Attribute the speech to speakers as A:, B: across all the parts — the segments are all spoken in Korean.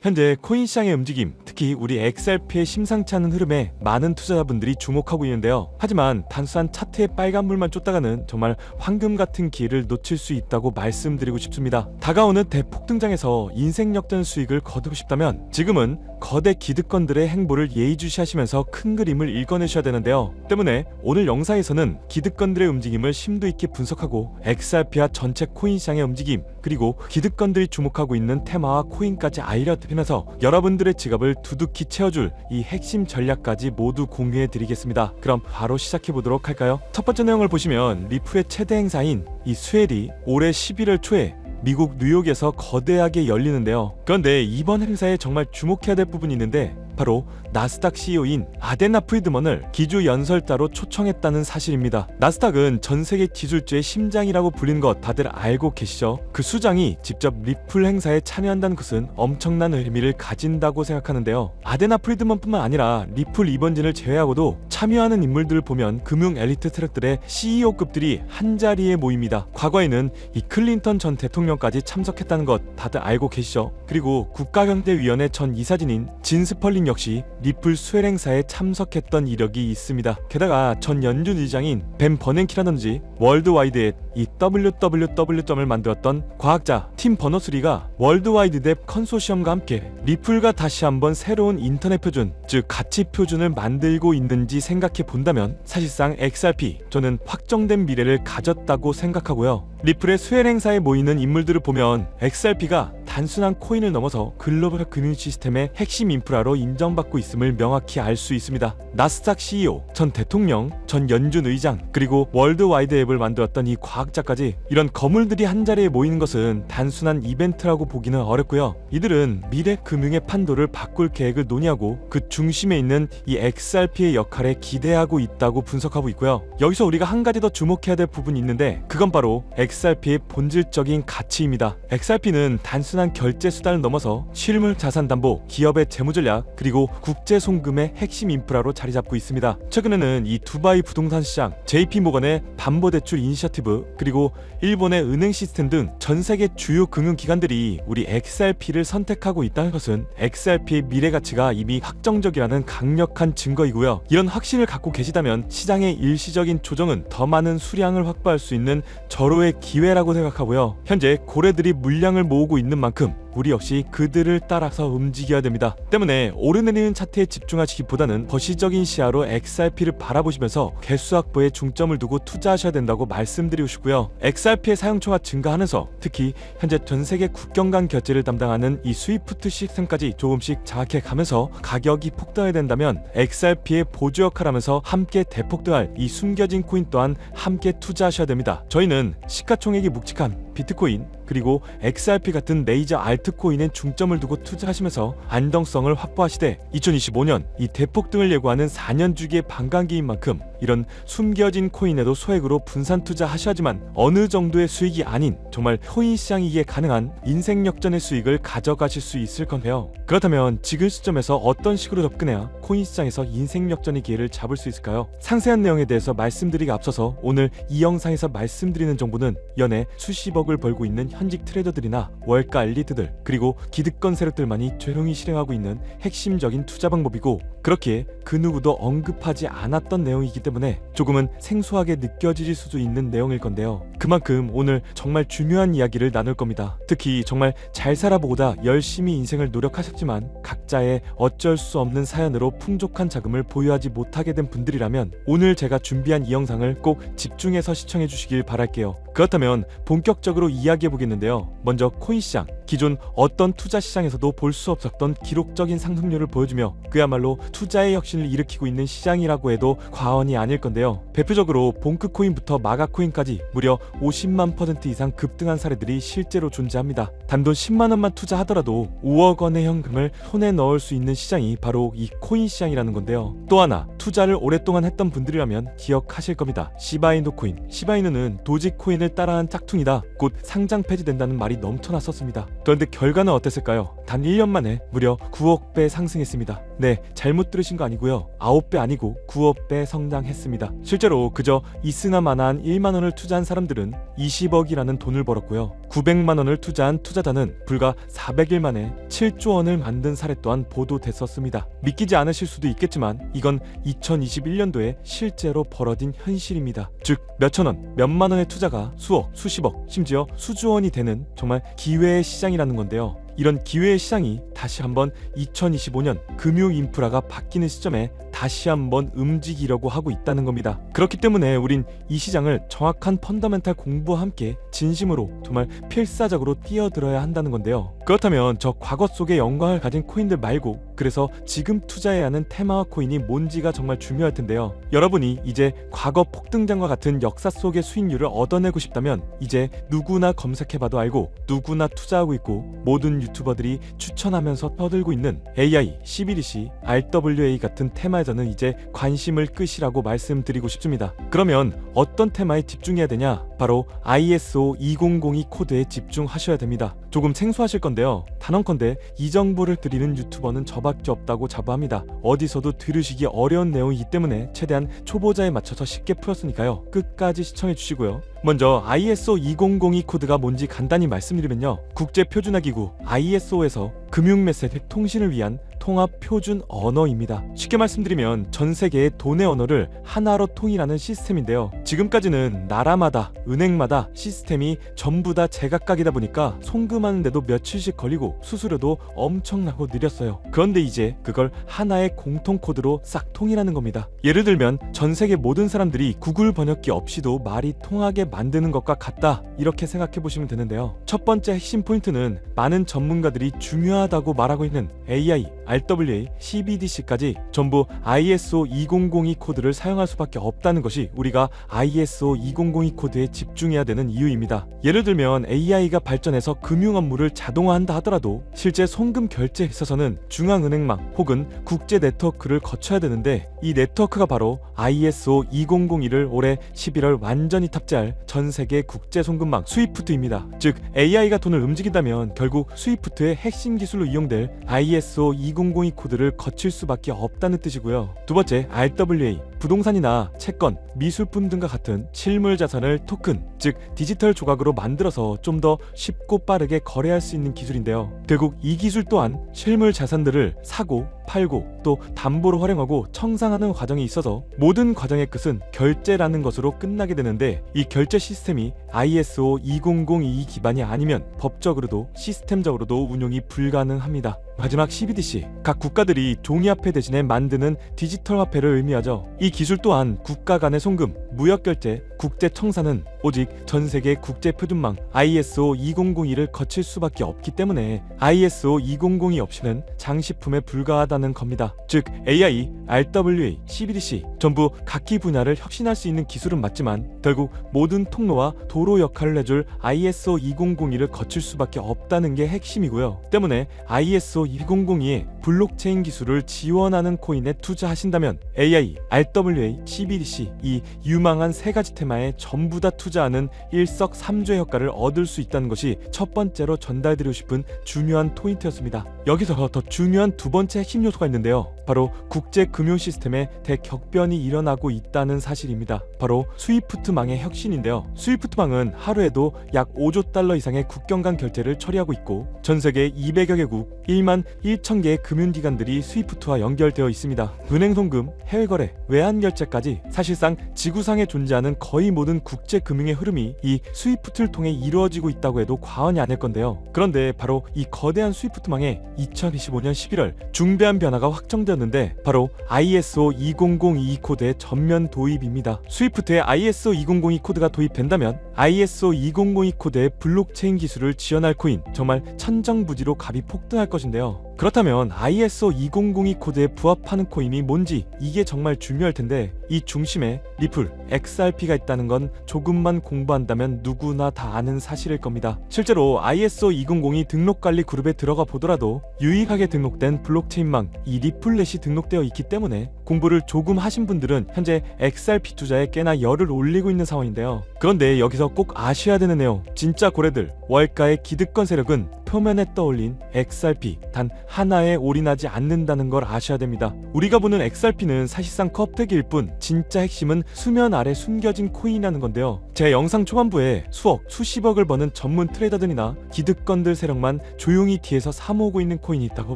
A: 현재 코인 시장의 움직임, 특히 우리 XRP의 심상치 않은 흐름에 많은 투자자분들이 주목하고 있는데요. 하지만 단순한 차트의 빨간불만 쫓다가는 정말 황금 같은 기회를 놓칠 수 있다고 말씀드리고 싶습니다. 다가오는 대폭등장에서 인생 역전 수익을 거두고 싶다면 지금은 거대 기득권들의 행보를 예의주시하시면서 큰 그림을 읽어내셔야 되는데요. 때문에 오늘 영상에서는 기득권들의 움직임을 심도 있게 분석하고 XRP와 전체 코인 시장의 움직임, 그리고 기득권들이 주목하고 있는 테마와 코인까지 알려드리면서 여러분들의 지갑을 두둑히 채워줄 이 핵심 전략까지 모두 공유해드리겠습니다. 그럼 바로 시작해보도록 할까요? 첫 번째 내용을 보시면 리플의 최대 행사인 이 스웰이 올해 11월 초에 미국 뉴욕에서 거대하게 열리는데요. 그런데 이번 행사에 정말 주목해야 될 부분이 있는데 바로 나스닥 CEO인 아데나 프리드먼을 기주 연설자로 초청했다는 사실입니다. 나스닥은 전세계 기술주의 심장이라고 불리는 것 다들 알고 계시죠? 그 수장이 직접 리플 행사에 참여한다는 것은 엄청난 의미를 가진다고 생각하는데요. 아데나 프리드먼뿐만 아니라 리플 이번진을 제외하고도 참여하는 인물들을 보면 금융 엘리트 세력들의 CEO급들이 한자리에 모입니다. 과거에는 이 클린턴 전 대통령까지 참석했다는 것 다들 알고 계시죠? 그리고 국가경제위원회 전 이사진인 진 스펄링 역시 리플 스웰 행사에 참석했던 이력이 있습니다. 게다가 전 연준 의장인 벤 버냉키라든지 월드와이드의 이 www을 만들었던 과학자 팀 버너스리가 월드와이드 뎁 컨소시엄과 함께 리플과 다시 한번 새로운 인터넷 표준, 즉 가치 표준을 만들고 있는지 생각해 본다면 사실상 XRP, 저는 확정된 미래를 가졌다고 생각하고요. 리플의 스웰 행사에 모이는 인물들을 보면 XRP가 단순한 코인을 넘어서 글로벌 금융 시스템의 핵심 인프라로 인정받고 있음을 명확히 알 수 있습니다. 나스닥 CEO, 전 대통령, 전 연준 의장, 그리고 월드와이드 앱을 만들었던 이 과학자까지 이런 거물들이 한자리에 모이는 것은 단순한 이벤트라고 보기는 어렵고요. 이들은 미래 금융의 판도를 바꿀 계획을 논의하고 그 중심에 있는 이 XRP의 역할에 기대하고 있다고 분석하고 있고요. 여기서 우리가 한 가지 더 주목해야 될 부분이 있는데 그건 바로 XRP의 본질적인 가치입니다. XRP는 단순한 결제 수단을 넘어서 실물 자산 담보, 기업의 재무 전략, 그리고 국제 송금의 핵심 인프라로 자리 잡고 있습니다. 최근에는 이 두바이 부동산 시장, JP모건의 담보대출 이니셔티브, 그리고 일본의 은행 시스템 등 전 세계 주요 금융기관들이 우리 XRP를 선택하고 있다는 것은 XRP의 미래 가치가 이미 확정적이라는 강력한 증거이고요. 이런 확신을 갖고 계시다면 시장의 일시적인 조정은 더 많은 수량을 확보할 수 있는 절호의 기회라고 생각하고요. 현재 고래들이 물량을 모으고 있는 만큼 우리 역시 그들을 따라서 움직여야 됩니다. 때문에 오르내리는 차트에 집중하시기보다는 거시적인 시야로 XRP를 바라보시면서 개수 확보에 중점을 두고 투자하셔야 된다고 말씀드리고 싶고요. XRP의 사용처가 증가하면서 특히 현재 전세계 국경 간 결제를 담당하는 이 스위프트 시스템까지 조금씩 장악해 가면서 가격이 폭등해야 된다면 XRP의 보조 역할하면서 함께 대폭등할 이 숨겨진 코인 또한 함께 투자하셔야 됩니다. 저희는 시가총액이 묵직한 비트코인, 그리고 XRP 같은 메이저 알트코인에 중점을 두고 투자하시면서 안정성을 확보하시되 2025년 이 대폭등을 예고하는 4년 주기의 반감기인 만큼 이런 숨겨진 코인에도 소액으로 분산 투자하셔야지만 어느 정도의 수익이 아닌 정말 코인 시장이기에 가능한 인생 역전의 수익을 가져가실 수 있을 건데요. 그렇다면 지금 시점에서 어떤 식으로 접근해야 코인 시장에서 인생 역전의 기회를 잡을 수 있을까요? 상세한 내용에 대해서 말씀드리기 앞서서 오늘 이 영상에서 말씀드리는 정보는 연애 수십억을 벌고 있는 현직 트레이더들이나 월가 엘리트들, 그리고 기득권 세력들만이 조용히 실행하고 있는 핵심적인 투자 방법이고, 그렇기에 그 누구도 언급하지 않았던 내용이기 때문에 조금은 생소하게 느껴질 수도 있는 내용일 건데요. 그만큼 오늘 정말 중요한 이야기를 나눌 겁니다. 특히 정말 잘 살아보고자 열심히 인생을 노력하셨지만 각자의 어쩔 수 없는 사연으로 풍족한 자금을 보유하지 못하게 된 분들이라면 오늘 제가 준비한 이 영상을 꼭 집중해서 시청해 주시길 바랄게요. 그렇다면 본격적으로 이야기해 보겠는데요. 먼저 코인 시장, 기존 어떤 투자 시장에서도 볼 수 없었던 기록적인 상승률을 보여주며 그야말로 투자의 혁신을 일으키고 있는 시장이라고 해도 과언이 아닐 건데요. 대표적으로 봉크코인부터 마가코인까지 무려 50만% 이상 급등한 사례들이 실제로 존재합니다. 단돈 10만원만 투자하더라도 5억 원의 현금을 손에 넣을 수 있는 시장이 바로 이 코인 시장이라는 건데요. 또 하나, 투자를 오랫동안 했던 분들이라면 기억하실 겁니다. 시바이누 코인. 시바이누는 도지코인을 따라한 짝퉁이다, 곧 상장 폐지된다는 말이 넘쳐났었습니다. 그런데 결과는 어땠을까요? 단 1년 만에 무려 9억 배 상승했습니다. 네, 잘못 들으신 거 아니고요. 9배 아니고 9억 배 성장했습니다. 실제로 그저 이스나마나한 1만 원을 투자한 사람들은 20억이라는 돈을 벌었고요. 900만 원을 투자한 투자자는 불과 400일 만에 7조 원을 만든 사례 또한 보도됐었습니다. 믿기지 않으실 수도 있겠지만 이건 2021년도에 실제로 벌어진 현실입니다. 즉 몇천 원, 몇만 원의 투자가 수억, 수십억, 심지어 수조 원이 되는 정말 기회의 시장이라는 건데요. 이런 기회의 시장이 다시 한번 2025년 금융 인프라가 바뀌는 시점에 다시 한번 움직이려고 하고 있다는 겁니다. 그렇기 때문에 우린 이 시장을 정확한 펀더멘탈 공부와 함께 진심으로 정말 필사적으로 뛰어들어야 한다는 건데요. 그렇다면 저 과거 속에 영광을 가진 코인들 말고 그래서 지금 투자해야 하는 테마와 코인이 뭔지가 정말 중요할 텐데요. 여러분이 이제 과거 폭등장과 같은 역사 속의 수익률을 얻어내고 싶다면 이제 누구나 검색해봐도 알고 누구나 투자하고 있고 모든 유튜버들이 추천하면서 떠들고 있는 AI, CBDC, RWA 같은 테마에서는 이제 관심을 끄시라고 말씀드리고 싶습니다. 그러면 어떤 테마에 집중해야 되냐? 바로 ISO 2002 코드에 집중하셔야 됩니다. 조금 생소하실 건데요. 단언컨대 이 정보를 드리는 유튜버는 저밖에 없다고 자부합니다. 어디서도 들으시기 어려운 내용이기 때문에 최대한 초보자에 맞춰서 쉽게 풀었으니까요. 끝까지 시청해 주시고요. 먼저 ISO 2002 코드가 뭔지 간단히 말씀드리면요. 국제표준화기구 ISO에서 금융메시지 통신을 위한 통합 표준 언어입니다. 쉽게 말씀드리면 전 세계의 돈의 언어를 하나로 통일하는 시스템인데요. 지금까지는 나라마다 은행마다 시스템이 전부 다 제각각이다 보니까 송금하는데도 며칠씩 걸리고 수수료도 엄청나고 느렸어요. 그런데 이제 그걸 하나의 공통 코드로 싹 통일하는 겁니다. 예를 들면 전 세계 모든 사람들이 구글 번역기 없이도 말이 통하게 만드는 것과 같다, 이렇게 생각해 보시면 되는데요. 첫 번째 핵심 포인트는 많은 전문가들이 중요하다고 말하고 있는 AI, RWA, CBDC까지 전부 ISO 2002 코드를 사용할 수밖에 없다는 것이 우리가 ISO 2002 코드에 집중해야 되는 이유입니다. 예를 들면 AI가 발전해서 금융 업무를 자동화한다 하더라도 실제 송금 결제에 있어서는 중앙은행망 혹은 국제 네트워크를 거쳐야 되는데 이 네트워크가 바로 ISO 2001을 올해 11월 완전히 탑재할 전 세계 국제 송금망 스위프트입니다. 즉 AI가 돈을 움직인다면 결국 스위프트의 핵심 기술로 이용될 ISO 2002 코드를 거칠 수밖에 없다는 뜻이고요. 두 번째, RWA, 부동산이나 채권, 미술품 등과 같은 실물 자산을 토큰, 즉 디지털 조각으로 만들어서 좀 더 쉽고 빠르게 거래할 수 있는 기술인데요. 결국 이 기술 또한 실물 자산들을 사고 팔고 또 담보로 활용하고 청산하는 과정에 있어서 모든 과정의 끝은 결제라는 것으로 끝나게 되는데 이 결제 시스템이 ISO 2002 기반이 아니면 법적으로도 시스템적으로도 운용이 불가능합니다. 마지막 CBDC, 각 국가들이 종이화폐 대신에 만드는 디지털 화폐를 의미하죠. 이 기술 또한 국가 간의 송금, 무역결제, 국제청산은 오직 전세계 국제표준망 ISO 2002를 거칠 수밖에 없기 때문에 ISO 2002 없이는 장식품에 불과하다는 겁니다. 즉 AI, RWA, CBDC 전부 각기 분야를 혁신할 수 있는 기술은 맞지만 결국 모든 통로와 도로 역할을 해줄 ISO 2002를 거칠 수밖에 없다는 게 핵심이고요. 때문에 ISO 2002의 블록체인 기술을 지원하는 코인에 투자하신다면 AI, RWA, CBDC 이 유망한 세 가지 테마에 전부 다 투자하는 일석삼조의 효과를 얻을 수 있다는 것이 첫 번째로 전달드리고 싶은 중요한 포인트였습니다. 여기서 더 중요한 두 번째 핵심 요소가 있는데요. 바로 국제 금융 시스템에 대격변이 일어나고 있다는 사실입니다. 바로 스위프트망의 혁신인데요. 스위프트망은 하루에도 약 5조 달러 이상의 국경 간 결제를 처리하고 있고 전 세계 200여 개국 1만 1천 개의 금융기관들이 스위프트와 연결되어 있습니다. 은행 송금, 해외 거래, 외환 결제까지 사실상 지구상에 존재하는 거의 모든 국제 금융의 흐름이 이 스위프트를 통해 이루어지고 있다고 해도 과언이 아닐 건데요. 그런데 바로 이 거대한 스위프트망에 2025년 11월 중대한 변화가 확정되었는데 바로 ISO 2002 코드의 전면 도입입니다. 스위프트에 ISO 2002 코드가 도입된다면 ISO 2002 코드의 블록체인 기술을 지원할 코인 정말 천정부지로 값이 폭등할 것인데요. 그렇다면 ISO 2002 코드에 부합하는 코인이 뭔지 이게 정말 중요할 텐데 이 중심에 리플, XRP가 있다는 건 조금만 공부한다면 누구나 다 아는 사실일 겁니다. 실제로 ISO 200이 등록관리 그룹에 들어가 보더라도 유익하게 등록된 블록체인망 이 리플렛이 등록되어 있기 때문에 공부를 조금 하신 분들은 현재 XRP 투자에 꽤나 열을 올리고 있는 상황인데요. 그런데 여기서 꼭 아셔야 되는 내용, 진짜 고래들, 월가의 기득권 세력은 표면에 떠올린 XRP 단 하나에 올인하지 않는다는 걸 아셔야 됩니다. 우리가 보는 XRP는 사실상 껍데기일 뿐 진짜 핵심은 수면 아래 숨겨진 코인이라는 건데요. 제 영상 초반부에 수억, 수십억을 버는 전문 트레이더들이나 기득권들 세력만 조용히 뒤에서 사모으고 있는 코인이 있다고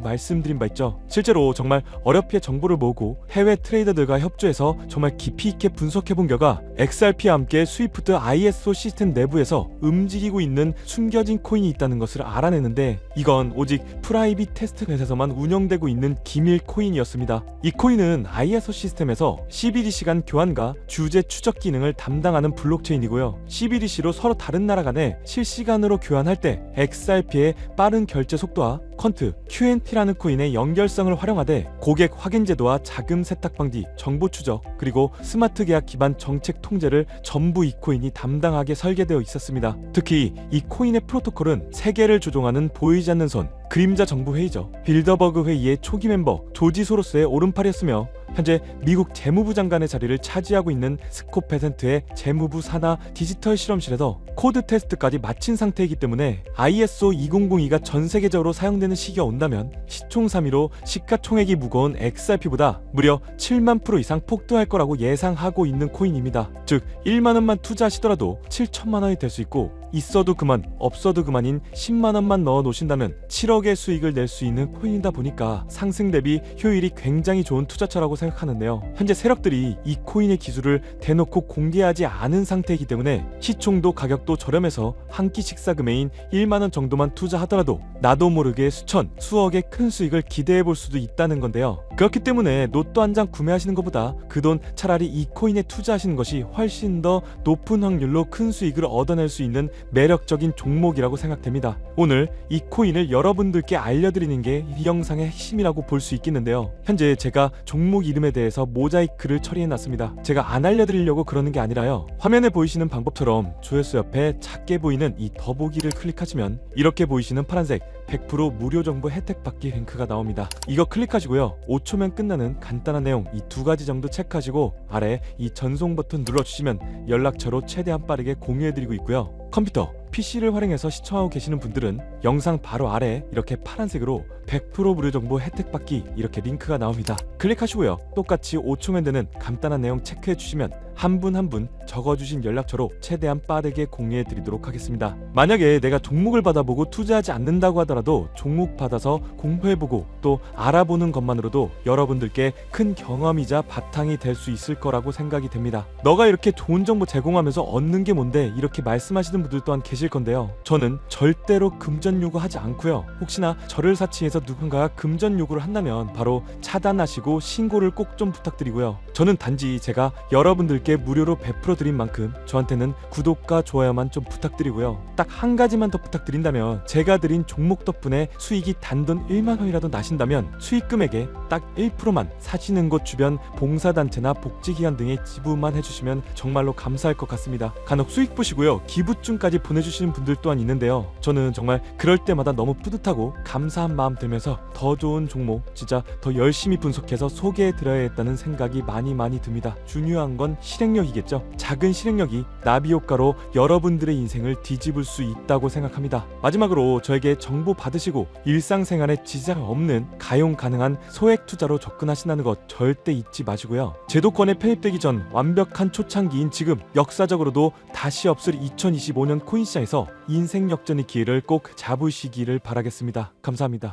A: 말씀드린 바 있죠. 실제로 정말 어렵게 정보를 모으고 해외 트레이더들과 협조해서 정말 깊이 있게 분석해본 결과 XRP와 함께 스위프트 ISO 시스템 내부에서 움직이고 있는 숨겨진 코인이 있다는 것을 알아내는데 이건 오직 프라이빗 테스트넷에서만 운영되고 있는 기밀 코인이었습니다. 이 코인은 ISO 시스템에서 CBDC 간 교환과 주제 추적 기능을 담당하는 블록체인이고요. CBDC로 서로 다른 나라 간에 실시간으로 교환할 때 XRP의 빠른 결제 속도와 퀀트, QNT라는 코인의 연결성을 활용하되 고객 확인 제도와 자금 세탁 방지, 정보 추적, 그리고 스마트 계약 기반 정책 통제를 전부 이 코인이 담당하게 설계되어 있었습니다. 특히 이 코인의 프로토콜은 세계를 조종하는 보이지 않는 손, 그림자 정부 회의죠. 빌더버그 회의의 초기 멤버 조지 소로스의 오른팔이었으며 현재 미국 재무부 장관의 자리를 차지하고 있는 스콧 베센트의 재무부 산하 디지털 실험실에서 코드 테스트까지 마친 상태이기 때문에 ISO 2002가 전 세계적으로 사용되는 시기가 온다면 시총삼위로 시가총액이 무거운 XRP보다 무려 7만 프로 이상 폭등할 거라고 예상하고 있는 코인입니다. 즉 1만 원만 투자하시더라도 7천만 원이 될 수 있고 있어도 그만 없어도 그만인 10만 원만 넣어 놓으신다면 7억의 수익을 낼 수 있는 코인이다 보니까 상승 대비 효율이 굉장히 좋은 투자처라고 생각하는데요. 현재 세력들이 이 코인의 기술을 대놓고 공개하지 않은 상태이기 때문에 시총도 가격도 저렴해서 한 끼 식사 금액인 1만 원 정도만 투자하더라도 나도 모르게 수천, 수억의 큰 수익을 기대해 볼 수도 있다는 건데요. 그렇기 때문에 로또 한 장 구매하시는 것보다 그 돈 차라리 이 코인에 투자하시는 것이 훨씬 더 높은 확률로 큰 수익을 얻어낼 수 있는 매력적인 종목이라고 생각됩니다. 오늘 이 코인을 여러분들께 알려드리는 게 이 영상의 핵심이라고 볼 수 있겠는데요. 현재 제가 종목 이름에 대해서 모자이크를 처리해놨습니다. 제가 안 알려드리려고 그러는 게 아니라요. 화면에 보이시는 방법처럼 조회수 옆에 작게 보이는 이 더보기를 클릭하시면 이렇게 보이시는 파란색 100% 무료 정보 혜택 받기 링크가 나옵니다. 이거 클릭하시고요. 5초면 끝나는 간단한 내용 이 두 가지 정도 체크하시고 아래 이 전송 버튼 눌러주시면 연락처로 최대한 빠르게 공유해드리고 있고요. 컴퓨터, PC를 활용해서 시청하고 계시는 분들은 영상 바로 아래 이렇게 파란색으로 100% 무료 정보 혜택 받기 이렇게 링크가 나옵니다. 클릭하시고요. 똑같이 5초면 되는 간단한 내용 체크해 주시면 한 분 한 분 적어주신 연락처로 최대한 빠르게 공유해 드리도록 하겠습니다. 만약에 내가 종목을 받아보고 투자하지 않는다고 하더라도 종목 받아서 공부해보고 또 알아보는 것만으로도 여러분들께 큰 경험이자 바탕이 될 수 있을 거라고 생각이 됩니다. 너가 이렇게 좋은 정보 제공하면서 얻는 게 뭔데 이렇게 말씀하시는 분들 또한 계실 건데요. 저는 절대로 금전 요구하지 않고요. 혹시나 저를 사칭해서 누군가가 금전 요구를 한다면 바로 차단하시고 신고를 꼭 좀 부탁드리고요. 저는 단지 제가 여러분들께 무료로 베풀어 드린 만큼 저한테는 구독과 좋아요만 좀 부탁드리고요. 딱 한 가지만 더 부탁드린다면 제가 드린 종목 덕분에 수익이 단돈 1만 원이라도 나신다면 수익 금액의 딱 1%만 사시는 곳 주변 봉사단체나 복지기관 등에 지불만 해주시면 정말로 감사할 것 같습니다. 간혹 수익 보시고요. 기부증까지 보내주시는 분들 또한 있는데요. 저는 정말 그럴 때마다 너무 뿌듯하고 감사한 마음 들면서 더 좋은 종목 진짜 더 열심히 분석해서 소개해드려야겠다는 생각이 많이 듭니다. 중요한 건 실행력이겠죠. 작은 실행력이 나비 효과로 여러분들의 인생을 뒤집을 수 있다고 생각합니다. 마지막으로 저에게 정보 받으시고 일상생활에 지장 없는 가용 가능한 소액 투자로 접근하신다는 것 절대 잊지 마시고요. 제도권에 편입되기 전 완벽한 초창기인 지금 역사적으로도 다시 없을 2025년 코인 시장에서 인생 역전의 기회를 꼭 잡으시기를 바라겠습니다. 감사합니다.